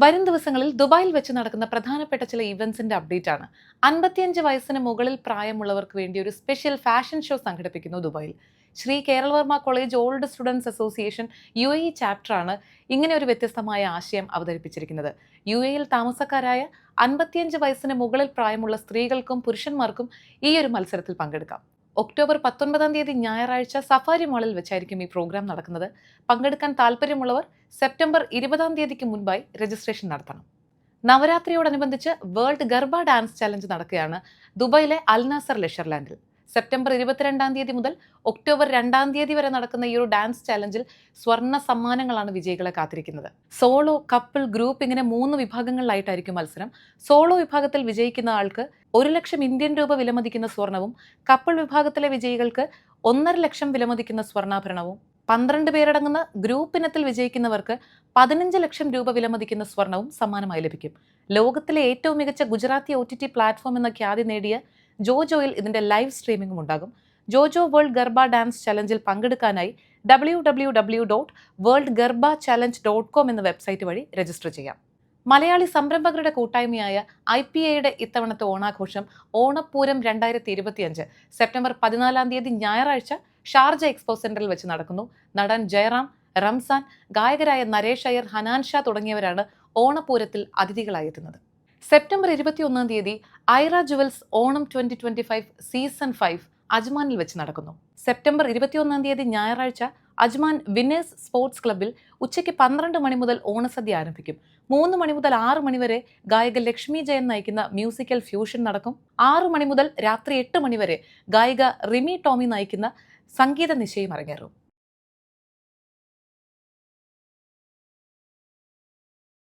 വരും ദിവസങ്ങളിൽ ദുബായിൽ വെച്ച് നടക്കുന്ന പ്രധാനപ്പെട്ട ചില ഇവന്റ്സിന്റെ അപ്ഡേറ്റ് ആണ്. 55 വയസ്സിന് മുകളിൽ പ്രായമുള്ളവർക്ക് വേണ്ടി ഒരു സ്പെഷ്യൽ ഫാഷൻ ഷോ സംഘടിപ്പിക്കുന്നു ദുബായിൽ. Sree Keralavarma college old students association UAE chapter ആണ് ഇങ്ങനെ ഒരു വ്യത്യസ്തമായ ആശയം അവതരിപ്പിച്ചിരിക്കുന്നത്. UAEയിൽ താമസക്കാരായ 55 വയസ്സിന് മുകളിൽ പ്രായമുള്ള സ്ത്രീകൾക്കും പുരുഷന്മാർക്കും ഈ ഒരു മത്സരത്തിൽ പങ്കെടുക്കാം. ഒക്ടോബർ 19 തീയതി ഞായറാഴ്ച സഫാരി മാളിൽ വെച്ചായിരിക്കും ഈ പ്രോഗ്രാം നടക്കുന്നത്. പങ്കെടുക്കാൻ താല്പര്യമുള്ളവർ സെപ്റ്റംബർ 20 തീയതിക്ക് മുൻപായി രജിസ്ട്രേഷൻ നടത്തണം. നവരാത്രിയോടനുബന്ധിച്ച് വേൾഡ് ഗർബ ഡാൻസ് ചലഞ്ച് നടക്കുകയാണ് ദുബായിലെ അൽനാസർ ലെഷർലാൻഡിൽ. സെപ്റ്റംബർ 22 തീയതി മുതൽ ഒക്ടോബർ 2 തീയതി വരെ നടക്കുന്ന ഈ ഒരു ഡാൻസ് ചലഞ്ചിൽ സ്വർണ്ണ സമ്മാനങ്ങളാണ് വിജയികളെ കാത്തിരിക്കുന്നത്. സോളോ, കപ്പിൾ, ഗ്രൂപ്പ് ഇങ്ങനെ 3 വിഭാഗങ്ങളിലായിട്ടായിരിക്കും മത്സരം. സോളോ വിഭാഗത്തിൽ വിജയിക്കുന്ന ആൾക്ക് 1 ലക്ഷം ഇന്ത്യൻ രൂപ വിലമതിക്കുന്ന സ്വർണവും, കപ്പിൾ വിഭാഗത്തിലെ വിജയികൾക്ക് 1.5 ലക്ഷം വിലമതിക്കുന്ന സ്വർണ്ണാഭരണവും, 12 പേരടങ്ങുന്ന ഗ്രൂപ്പ് ഇനത്തിൽ വിജയിക്കുന്നവർക്ക് 15 ലക്ഷം രൂപ വിലമതിക്കുന്ന സ്വർണവും സമ്മാനമായി ലഭിക്കും. ലോകത്തിലെ ഏറ്റവും മികച്ച ഗുജറാത്തി OTT പ്ലാറ്റ്ഫോം എന്ന ഖ്യാതി നേടിയ ജോജോയിൽ ഇതിന്റെ ലൈവ് സ്ട്രീമിംഗും ഉണ്ടാകും. ജോജോ വേൾഡ് ഗർബ ഡാൻസ് ചലഞ്ചിൽ പങ്കെടുക്കാനായി www.worldgarbachallenge.com എന്ന വെബ്സൈറ്റ് വഴി രജിസ്റ്റർ ചെയ്യാം. മലയാളി സംരംഭകരുടെ കൂട്ടായ്മയായ IPAയുടെ ഇത്തവണത്തെ ഓണാഘോഷം ഓണപ്പൂരം 2025 സെപ്റ്റംബർ 14 തീയതി ഞായറാഴ്ച ഷാർജ എക്സ്പോ സെന്ററിൽ വെച്ച് നടക്കുന്നു. നടൻ ജയറാം, റംസാൻ, ഗായകരായ നരേഷ് അയ്യർ, ഹനാൻ ഷാ തുടങ്ങിയവരാണ് ഓണപ്പൂരത്തിൽ അതിഥികളായി എത്തുന്നത്. സെപ്റ്റംബർ 21 തീയതി ഐറ ജുവൽസ് ഓണം 2025 സീസൺ 5 അജ്മാനിൽ വെച്ച് നടക്കുന്നു. സെപ്റ്റംബർ 21 തീയതി ഞായറാഴ്ച അജ്മാൻ വിന്നേഴ്സ് സ്പോർട്സ് ക്ലബ്ബിൽ ഉച്ചയ്ക്ക് 12 മണി മുതൽ ഓണസദ്യ ആരംഭിക്കും. 3 മണി മുതൽ 6 മണി വരെ ഗായിക ലക്ഷ്മി ജയൻ നയിക്കുന്ന മ്യൂസിക്കൽ ഫ്യൂഷൻ നടക്കും. 6 മണി മുതൽ രാത്രി 8 മണി വരെ ഗായിക റിമി ടോമി നയിക്കുന്ന സംഗീത നിശയും അരങ്ങേറും.